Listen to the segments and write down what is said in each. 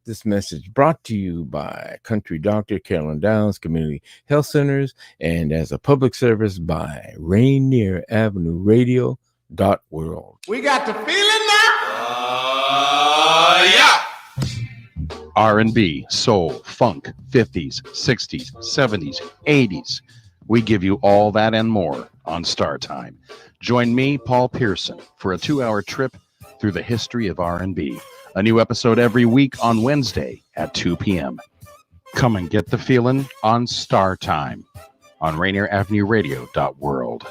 This message brought to you by Country Doctor Carolyn Downs Community Health Centers and as a public service by Rainier Avenue Radio .world. We got the feeling now. Yeah. R&B, soul, funk, 50s, 60s, 70s, 80s. We give you all that and more on Star Time. Join me, Paul Pearson, for a 2-hour trip through the history of R&B. A new episode every week on Wednesday at 2 p.m. Come and get the feeling on Star Time on Rainier Avenue Radio .world.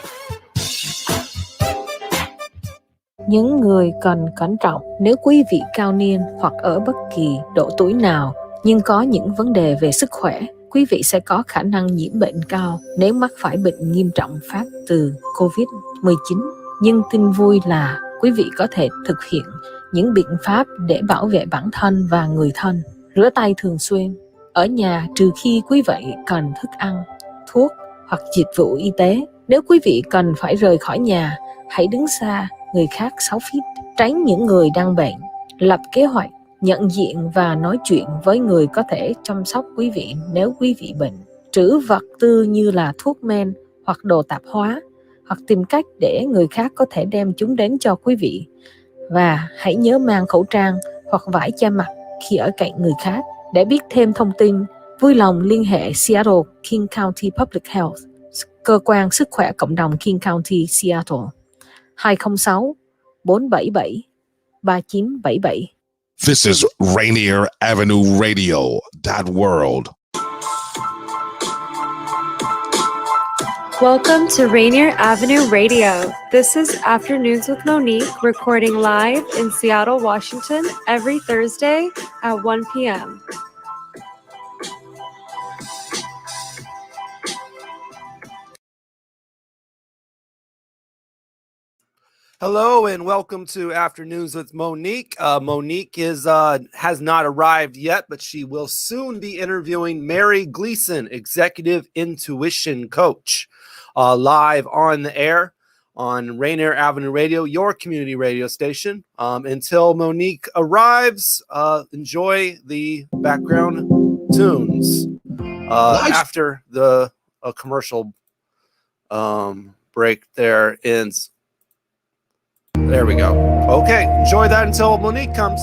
Những người cần cẩn trọng nếu quý vị cao niên hoặc ở bất kỳ độ tuổi nào nhưng có những vấn đề về sức khỏe, quý vị sẽ có khả năng nhiễm bệnh cao nếu mắc phải bệnh nghiêm trọng phát từ COVID-19. Nhưng tin vui là quý vị có thể thực hiện những biện pháp để bảo vệ bản thân và người thân. Rửa tay thường xuyên, ở nhà trừ khi quý vị cần thức ăn, thuốc hoặc dịch vụ y tế. Nếu quý vị cần phải rời khỏi nhà, hãy đứng xa người khác 6 feet, tránh những người đang bệnh. Lập kế hoạch, nhận diện và nói chuyện với người có thể chăm sóc quý vị nếu quý vị bệnh. Trữ vật tư như là thuốc men hoặc đồ tạp hóa, hoặc tìm cách để người khác có thể đem chúng đến cho quý vị. Và hãy nhớ mang khẩu trang hoặc vải che mặt khi ở cạnh người khác. Để biết thêm thông tin, vui lòng liên hệ Seattle King County Public Health, cơ quan sức khỏe cộng đồng King County, Seattle, 206-477-3977. This is Rainier Avenue Radio .world. Welcome to Rainier Avenue Radio. This is Afternoons with Monique, recording live in Seattle, Washington, every Thursday at 1 p.m. Hello and welcome to Afternoons with Monique. Monique has not arrived yet, but she will soon be interviewing Mary Gleason, Executive Intuition Coach, live on the air on Rainier Avenue Radio, your community radio station. Until Monique arrives, enjoy the background tunes after the commercial break there ends. There we go. Okay, enjoy that until Monique comes.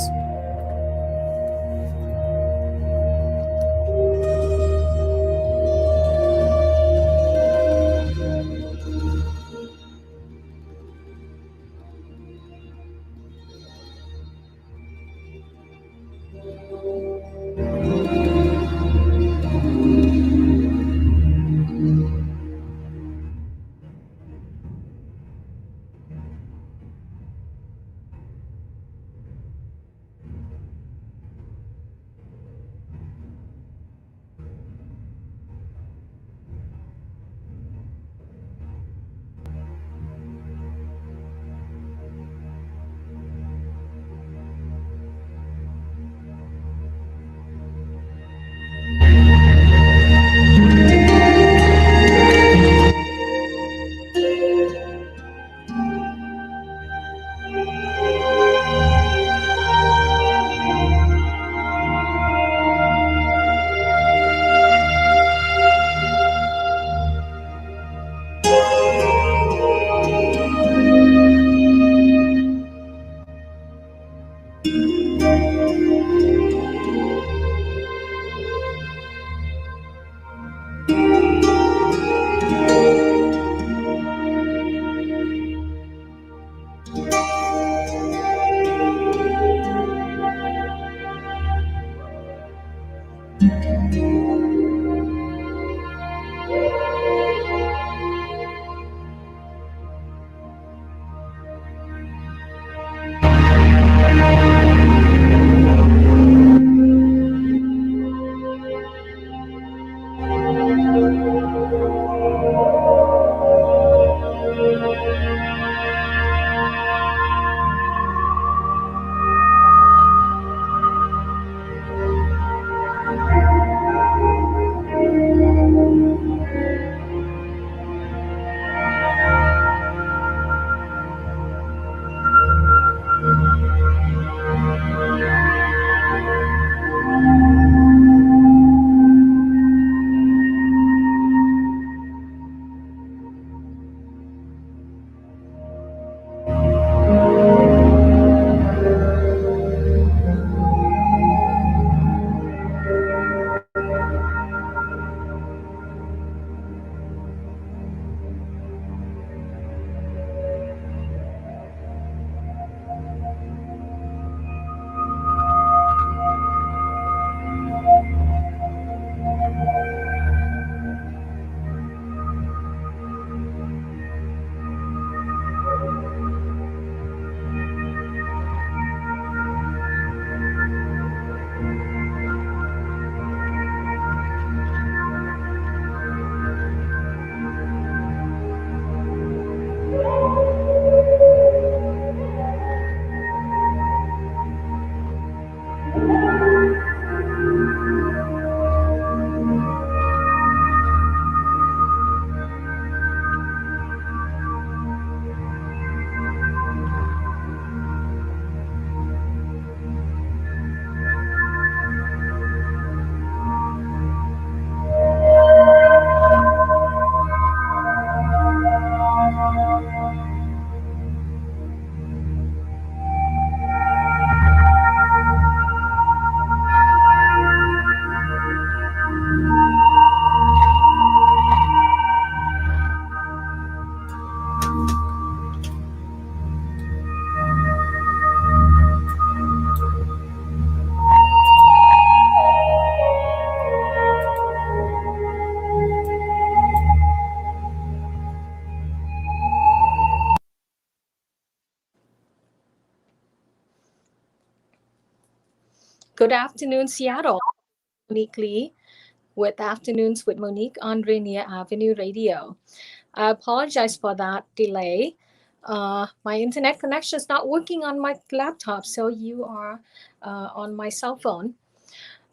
Good afternoon, Seattle. Monique Lee with Afternoons with Monique on Rainier Avenue Radio. I apologize for that delay. My internet connection is not working on my laptop, so you are on my cell phone.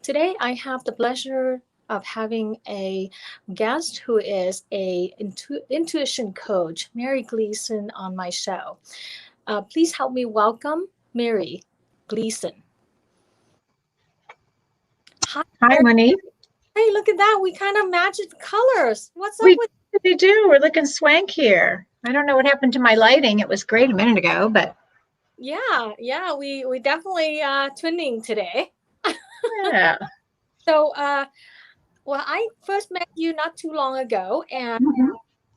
Today, I have the pleasure of having a guest who is a intuition coach, Mary Gleason, on my show. Please help me welcome Mary Gleason. Hi, Monique. Hey, look at that. We kind of matched the colors. What's up We with do. We're looking swank here. I don't know what happened to my lighting. It was great a minute ago, but Yeah, we definitely twinning today. yeah. So, well, I first met you not too long ago, and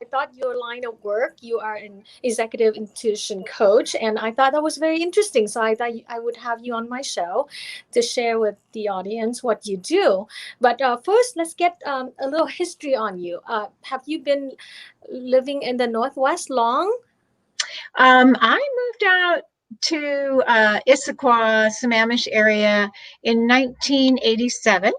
I thought your line of work, you are an executive intuition coach, and I thought that was very interesting. So I thought I would have you on my show to share with the audience what you do. But first, let's get a little history on you. Have you been living in the Northwest long? I moved out to Issaquah, Sammamish area in 1987.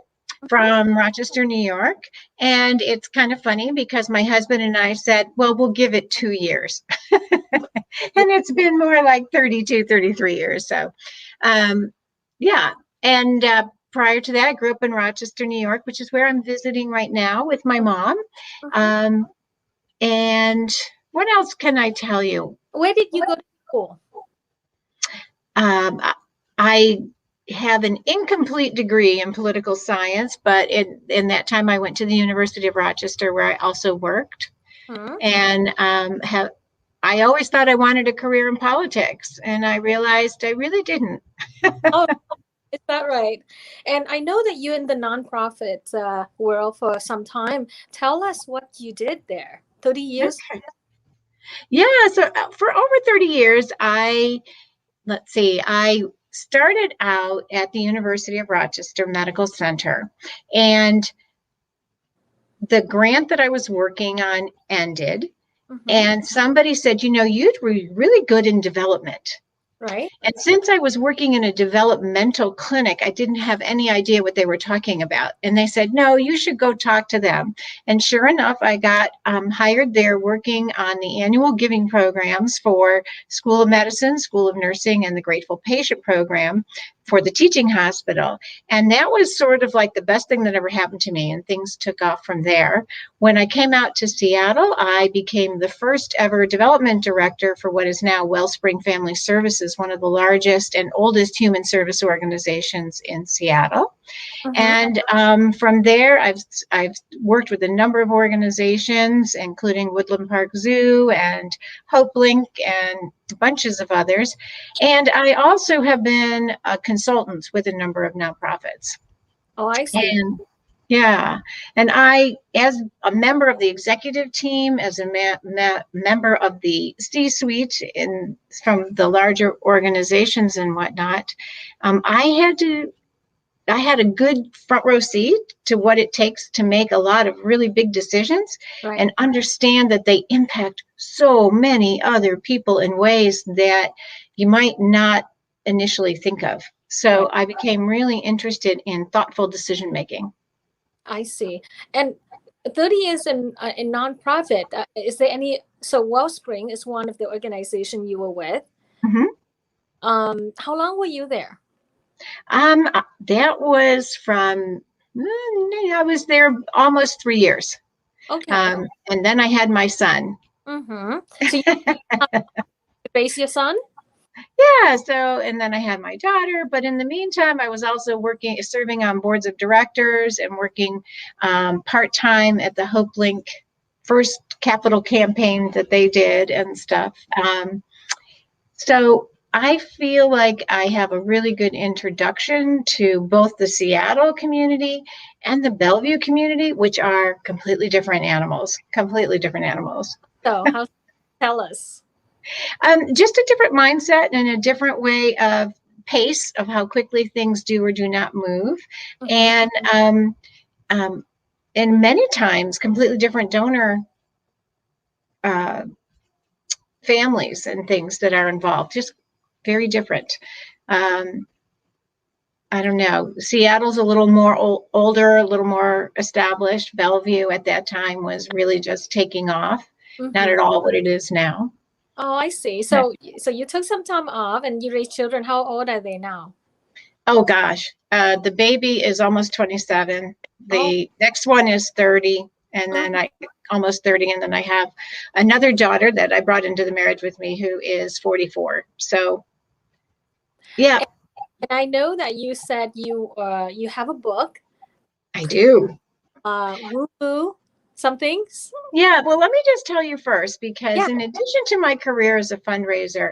From Rochester, New York. And it's kind of funny because my husband and I said, well, we'll give it 2 years. And it's been more like 32, 33 years. So, yeah. And prior to that, I grew up in Rochester, New York, which is where I'm visiting right now with my mom. And what else can I tell you? Where did you go to school? I have an incomplete degree in political science, but in that time I went to the University of Rochester where I also worked. And I always thought I wanted a career in politics, and I realized I really didn't. Oh, is that right? And I know that you're in the nonprofit world for some time. Tell us what you did there. 30 years? Okay. Yeah, so for over 30 years, I started out at the University of Rochester Medical Center, and the grant that I was working on ended, and somebody said, you'd be really good in development. Right. And since I was working in a developmental clinic, I didn't have any idea what they were talking about. And they said, no, you should go talk to them. And sure enough, I got hired there working on the annual giving programs for School of Medicine, School of Nursing, and the Grateful Patient program for the teaching hospital. And that was sort of like the best thing that ever happened to me. And things took off from there. When I came out to Seattle, I became the first ever development director for what is now Wellspring Family Services, one of the largest and oldest human service organizations in Seattle. And from there, I've worked with a number of organizations, including Woodland Park Zoo and HopeLink and bunches of others. And I also have been a consultant with a number of nonprofits. Oh, I see. And yeah. And I, as a member of the executive team, as a member of the C-suite from the larger organizations and whatnot, I had a good front row seat to what it takes to make a lot of really big decisions and understand that they impact so many other people in ways that you might not initially think of. So I became really interested in thoughtful decision making. I see. And 30 years in nonprofit, is there any, so Wellspring is one of the organizations you were with. How long were you there? That was from, I was there almost 3 years. Okay. And then I had my son. So you raise your son? Yeah. So, and then I had my daughter, but in the meantime, I was also serving on boards of directors and working part-time at the HopeLink first capital campaign that they did and stuff. So I feel like I have a really good introduction to both the Seattle community and the Bellevue community, which are completely different animals. So tell us. Just a different mindset and a different way of pace of how quickly things do or do not move. And many times completely different donor families and things that are involved, just very different. I don't know. Seattle's a little more older, a little more established. Bellevue at that time was really just taking off. Not at all what it is now. Oh, I see. So you took some time off and you raised children. How old are they now? Oh gosh, the baby is almost 27. The next one is 30, and then almost 30, and then I have another daughter that I brought into the marriage with me who is 44. So, yeah. And I know that you said you have a book. I do. Woo something. Yeah. Well, let me just tell you first, because in addition to my career as a fundraiser,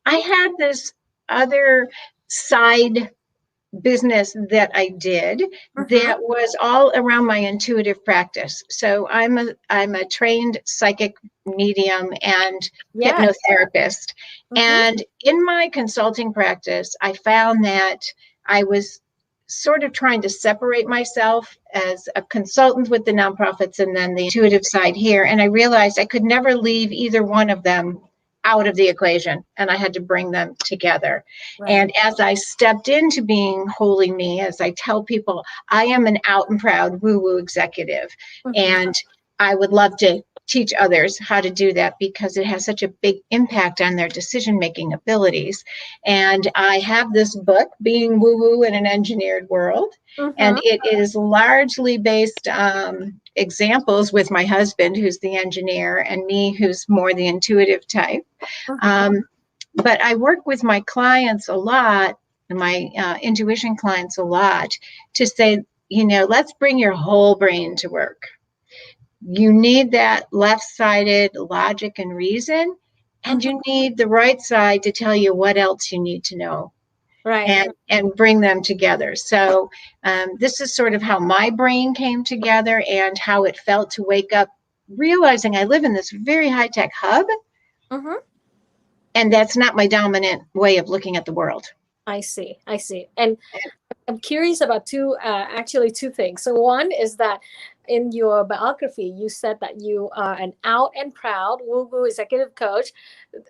I had this other side business that I did that was all around my intuitive practice. So I'm a trained psychic medium and hypnotherapist. And in my consulting practice, I found that I was sort of trying to separate myself as a consultant with the nonprofits and then the intuitive side here. And I realized I could never leave either one of them out of the equation, and I had to bring them together. Right. And as I stepped into being wholly me, as I tell people, I am an out and proud woo-woo executive. And I would love to teach others how to do that because it has such a big impact on their decision-making abilities. And I have this book, Being Woo-Woo in an Engineered World, and it is largely based on examples with my husband, who's the engineer, and me, who's more the intuitive type. But I work with my clients a lot, my intuition clients a lot, to say, let's bring your whole brain to work. You need that left-sided logic and reason, and you need the right side to tell you what else you need to know. Right. And bring them together. So this is sort of how my brain came together and how it felt to wake up realizing I live in this very high-tech hub. And that's not my dominant way of looking at the world. I see. And I'm curious about two things. So one is that in your biography, you said that you are an out and proud woo-woo executive coach.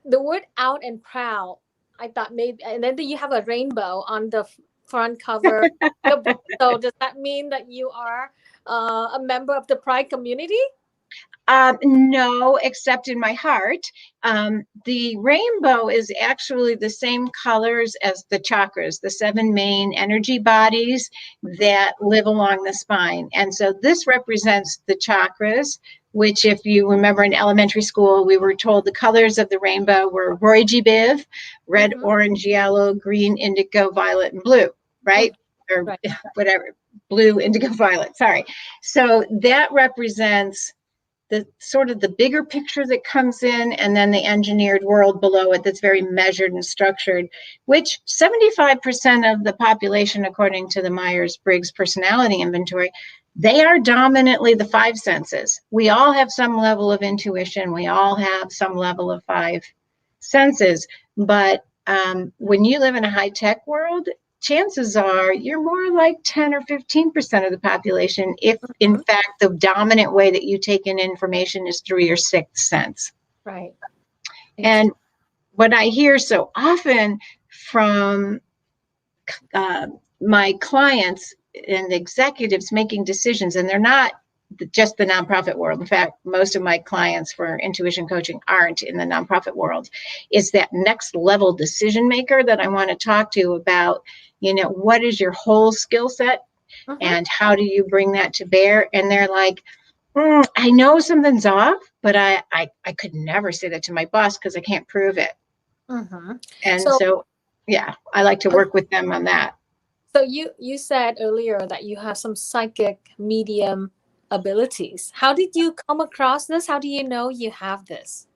The word out and proud, I thought maybe, and then you have a rainbow on the front cover. So does that mean that you are a member of the Pride community? No, except in my heart. The rainbow is actually the same colors as the chakras, the 7 main energy bodies that live along the spine. And so this represents the chakras, which if you remember in elementary school, we were told the colors of the rainbow were Roy G. Biv, red, orange, yellow, green, indigo, violet, and blue, right? Or whatever, blue, indigo, violet, sorry. So that represents the sort of the bigger picture that comes in, and then the engineered world below it that's very measured and structured, which 75% of the population, according to the Myers-Briggs personality inventory, they are dominantly the 5 senses. We all have some level of intuition. We all have some level of 5 senses. But when you live in a high-tech world, chances are you're more like 10 or 15% of the population if, in fact, the dominant way that you take in information is through your 6th sense. Right. And what I hear so often from my clients and executives making decisions, and they're not just the nonprofit world. In fact, most of my clients for intuition coaching aren't in the nonprofit world, is that next level decision maker that I want to talk to about, what is your whole skill set and how do you bring that to bear? And they're like, I know something's off, but I could never say that to my boss because I can't prove it. And so, I like to work with them on that. So you said earlier that you have some psychic medium abilities. How did you come across this? How do you know you have this?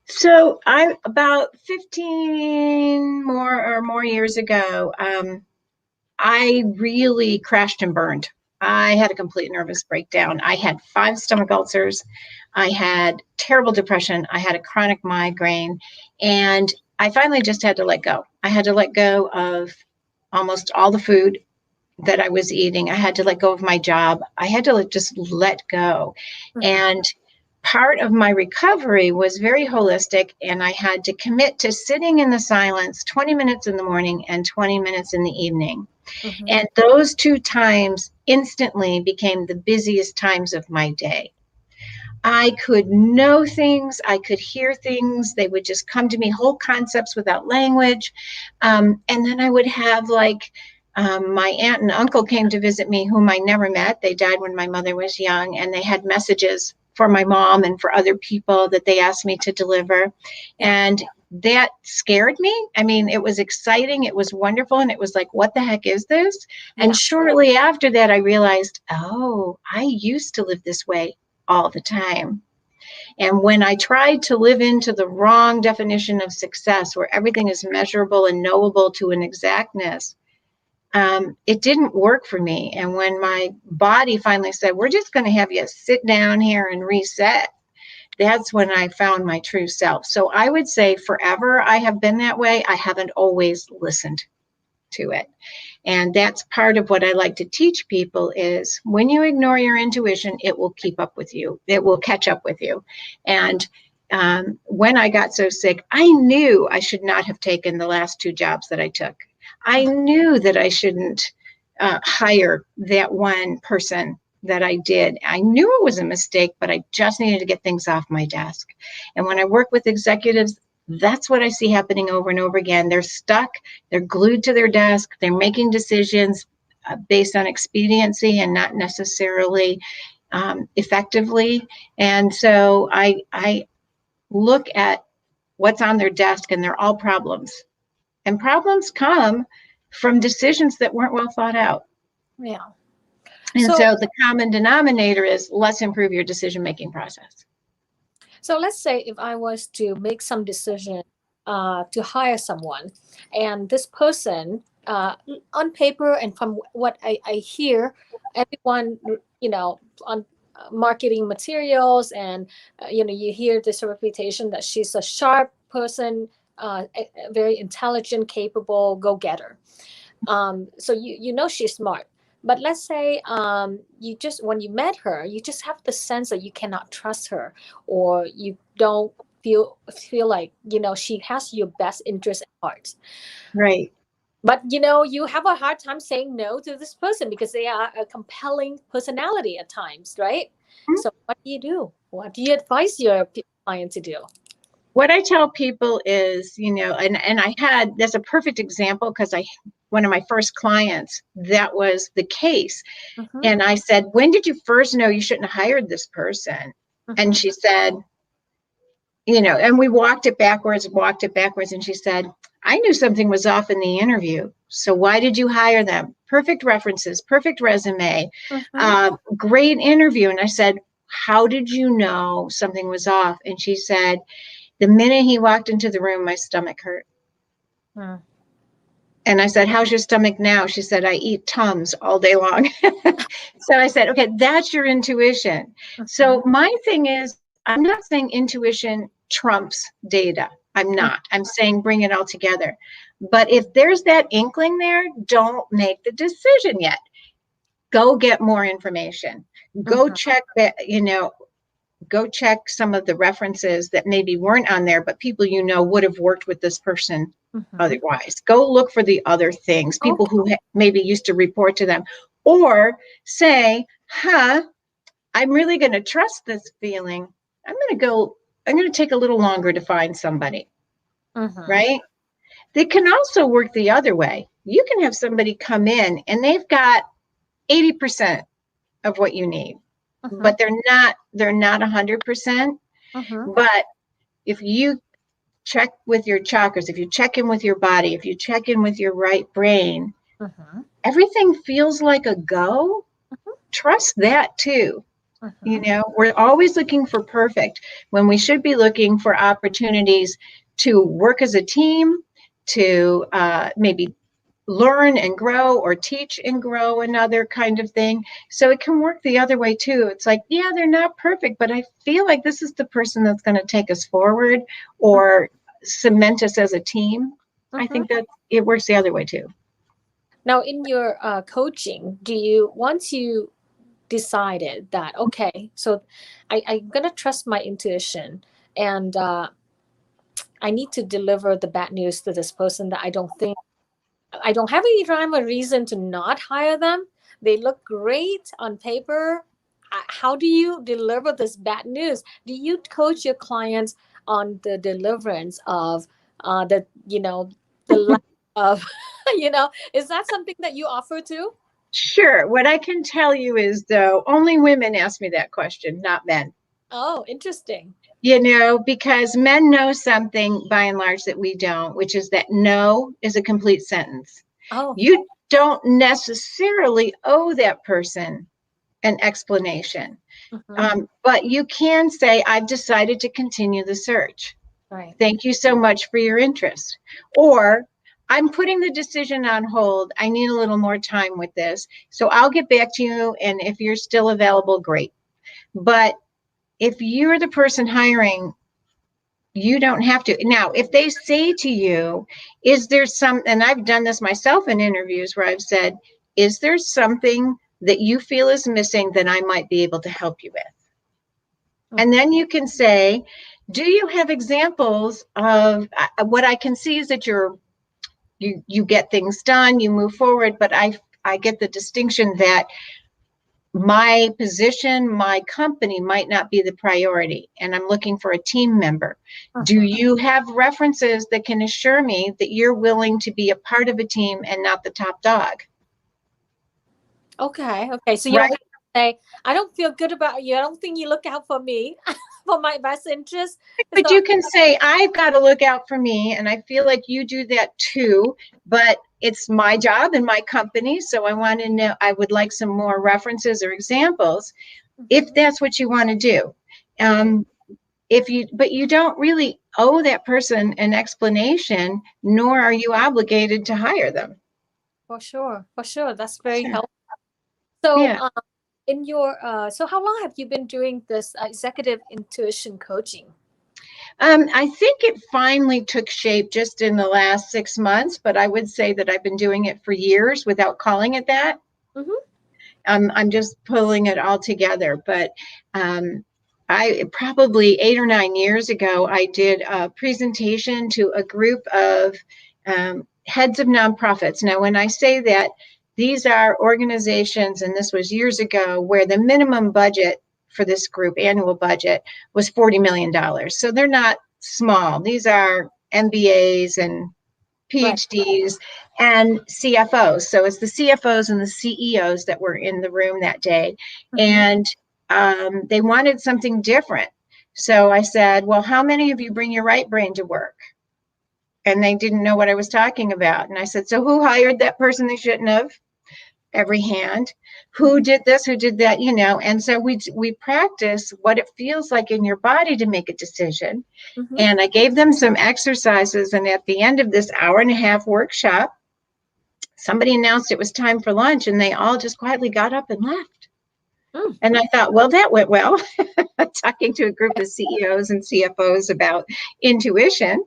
So I about 15 more years ago, I really crashed and burned. I had a complete nervous breakdown. I had 5 stomach ulcers. I had terrible depression. I had a chronic migraine, and I finally just had to let go. I had to let go of almost all the food that I was eating. I had to let go of my job. I had to just let go. And part of my recovery was very holistic, and I had to commit to sitting in the silence 20 minutes in the morning and 20 minutes in the evening. Mhm. And those 2 times instantly became the busiest times of my day. I could know things, I could hear things, they would just come to me, whole concepts without language. And then I would have my aunt and uncle came to visit me, whom I never met. They died when my mother was young, and they had messages for my mom and for other people that they asked me to deliver. And that scared me. I mean, it was exciting, it was wonderful, and it was like, what the heck is this? And shortly after that, I realized, oh, I used to live this way all the time. And when I tried to live into the wrong definition of success, where everything is measurable and knowable to an exactness, it didn't work for me. And when my body finally said, we're just going to have you sit down here and reset, that's when I found my true self. So I would say forever I have been that way. I haven't always listened to it. And that's part of what I like to teach people is when you ignore your intuition, it will keep up with you. It will catch up with you. And when I got so sick, I knew I should not have taken the last 2 jobs that I took. I knew that I shouldn't hire that one person that I did. I knew it was a mistake, but I just needed to get things off my desk. And when I work with executives, that's what I see happening over and over again. They're stuck, they're glued to their desk, they're making decisions based on expediency and not necessarily effectively. And so I look at what's on their desk, and they're all problems. And problems come from decisions that weren't well thought out. Yeah. And so the common denominator is let's improve your decision-making process. So let's say if I was to make some decision to hire someone, and this person on paper and from what I hear, everyone, on marketing materials and, you hear this reputation that she's a sharp person, very intelligent, capable, go-getter. So she's smart. But let's say when you met her, you just have the sense that you cannot trust her, or you don't feel like, she has your best interest at heart. Right. But, you have a hard time saying no to this person because they are a compelling personality at times, right? Mm-hmm. So what do you do? What do you advise your client to do? What I tell people is, and that's a perfect example because one of my first clients, that was the case. Mm-hmm. And I said, when did you first know you shouldn't have hired this person? Mm-hmm. And she said, and we walked it backwards. And she said, I knew something was off in the interview. So why did you hire them? Perfect references, perfect resume, mm-hmm. Great interview. And I said, how did you know something was off? And she said, the minute he walked into the room, my stomach hurt. Hmm. And I said, how's your stomach now? She said, I eat Tums all day long. So I said, okay, that's your intuition. Mm-hmm. So my thing is, I'm not saying intuition trumps data. I'm not. I'm saying bring it all together. But if there's that inkling there, don't make the decision yet. Go get more information. Go mm-hmm. check that, go check some of the references that maybe weren't on there, but people would have worked with this person mm-hmm. otherwise. Go look for the other things, people who maybe used to report to them, or say, I'm really going to trust this feeling. I'm going to take a little longer to find somebody, mm-hmm. right? They can also work the other way. You can have somebody come in and they've got 80% of what you need. Uh-huh. But they're not 100%. Uh-huh. But if you check with your chakras, if you check in with your body, if you check in with your right brain, uh-huh. everything feels like a go. Uh-huh. Trust that too. Uh-huh. We're always looking for perfect when we should be looking for opportunities to work as a team, to maybe learn and grow, or teach and grow, another kind of thing. So it can work the other way too. It's like, yeah, they're not perfect, but I feel like this is the person that's going to take us forward or cement us as a team. I think that it works the other way too. Now, in your coaching, once you decided that, okay, so I'm going to trust my intuition, and I need to deliver the bad news to this person that I don't have any rhyme or reason to not hire them. They look great on paper. How do you deliver this bad news? Do you coach your clients on the deliverance of the lack of, is that something that you offer too? Sure. What I can tell you is, though, only women ask me that question, not men. Oh, interesting. Because men know something by and large that we don't, which is that no is a complete sentence. Oh. You don't necessarily owe that person an explanation. But you can say, I've decided to continue the search. Right. Thank you so much for your interest. Or, I'm putting the decision on hold. I need a little more time with this. So I'll get back to you. And if you're still available, great. But if you're the person hiring, you don't have to. Now, if they say to you, is there and I've done this myself in interviews where I've said, is there something that you feel is missing that I might be able to help you with? And then you can say, do you have examples of what I can see is that you get things done, you move forward, but I get the distinction that my position, my company might not be the priority, and I'm looking for a team member. Do you have references that can assure me that you're willing to be a part of a team and not the top dog? Okay. So you don't say, I don't feel good about you. I don't think you look out for me, for my best interest. But you can say, I've got to look out for me, and I feel like you do that too, but it's my job and my company, so I want to know, I would like some more references or examples, if that's what you want to do. But you don't really owe that person an explanation, nor are you obligated to hire them. For sure. That's very helpful. So, Yeah. in your so how long have you been doing this executive intuition coaching? I think it finally took shape just in the last 6 months, but I would say that I've been doing it for years without calling it that. I'm just pulling it all together. But I probably 8 or 9 years ago, I did a presentation to a group of heads of nonprofits. Now, when I say that, these are organizations, and this was years ago, where the minimum budget for this group, annual budget, was $40 million. So they're not small. These are MBAs and PhDs and CFOs. So it's the CFOs and the CEOs that were in the room that day. And they wanted something different. So I said, well, how many of you bring your right brain to work? And they didn't know what I was talking about. And I said, so who hired that person they shouldn't have? Every hand. Who did this? Who did that? And so we practice what it feels like in your body to make a decision. And I gave them some exercises. And at the end of this 1.5-hour workshop, somebody announced it was time for lunch, and they all just quietly got up and left. And I thought, well, that went well. Talking to a group of CEOs and CFOs about intuition.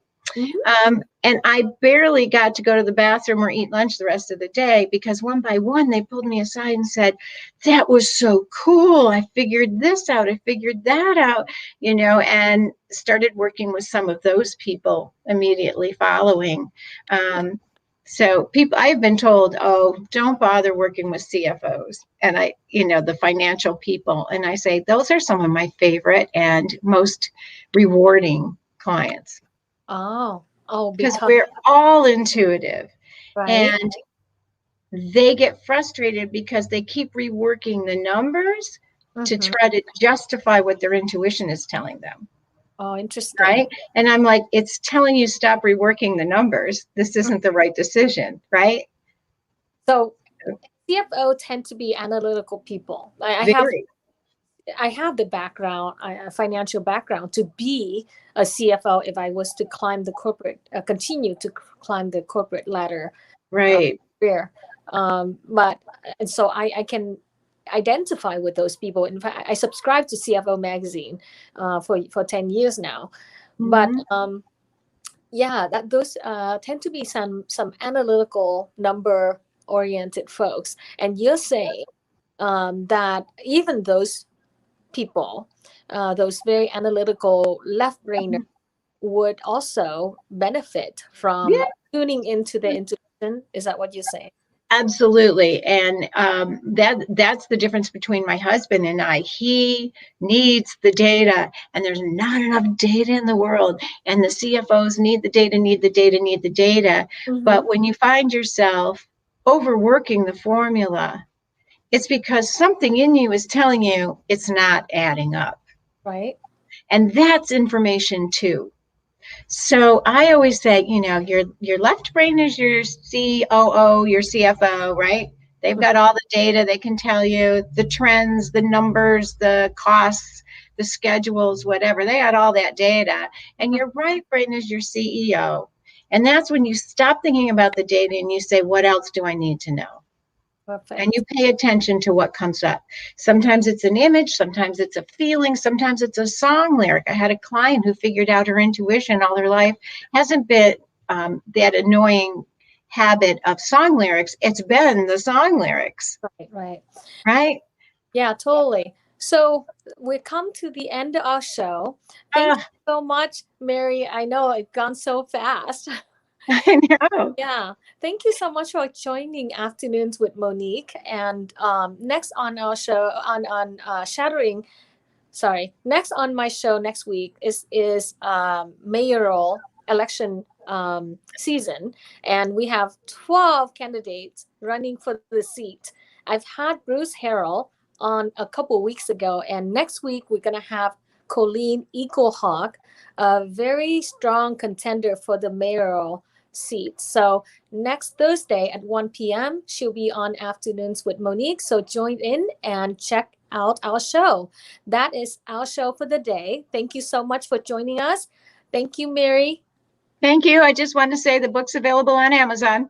And I barely got to go to the bathroom or eat lunch the rest of the day, because one by one, they pulled me aside and said, that was so cool. I figured this out. I figured that out, and started working with some of those people immediately following. So I've been told, oh, don't bother working with CFOs and the financial people. And I say, those are some of my favorite and most rewarding clients. Because we're all intuitive, and they get frustrated because they keep reworking the numbers to try to justify what their intuition is telling them. Oh, interesting. Right. And I'm like, it's telling you stop reworking the numbers. This isn't the right decision. Right. So CFO tend to be analytical people. I have the background, financial background, to be a CFO if I was to continue to climb the corporate ladder. Right. Career. And so I can identify with those people. In fact, I subscribe to CFO magazine for 10 years now. But those tend to be some analytical, number oriented folks. And you're saying that even those people, those very analytical left-brainers, would also benefit from tuning into their intuition. Is that what you're saying? Absolutely. And that's the difference between my husband and I. He needs the data, and there's not enough data in the world. And the CFOs need the data, need the data, need the data. But when you find yourself overworking the formula, it's because something in you is telling you it's not adding up. Right. And that's information too. So I always say, your left brain is your COO, your CFO, right? They've got all the data. They can tell you the trends, the numbers, the costs, the schedules, whatever. They got all that data. And your right brain is your CEO. And that's when you stop thinking about the data and you say, what else do I need to know? Perfect. And you pay attention to what comes up. Sometimes it's an image, sometimes it's a feeling, sometimes it's a song lyric. I had a client who figured out her intuition all her life. Hasn't been that annoying habit of song lyrics. It's been the song lyrics. Right? Yeah, totally. So we come to the end of our show. Thank you so much, Mary. I know it's gone so fast. I know. Yeah. Thank you so much for joining Afternoons with Monique. And next on our show, next on my show next week is mayoral election season. And we have 12 candidates running for the seat. I've had Bruce Harrell on a couple weeks ago. And next week, we're going to have Colleen Eaglehawk, a very strong contender for the mayoral seat. So next Thursday at 1 p.m. she'll be on Afternoons with Monique. So join in and check out our show. That is our show for the day. Thank you so much for joining us. Thank you, Mary. Thank you. I just want to say the book's available on Amazon.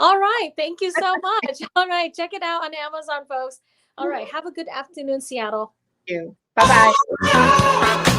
All right. Thank you so much. All right. Check it out on Amazon, folks. All right. Have a good afternoon, Seattle. Thank you. Bye-bye.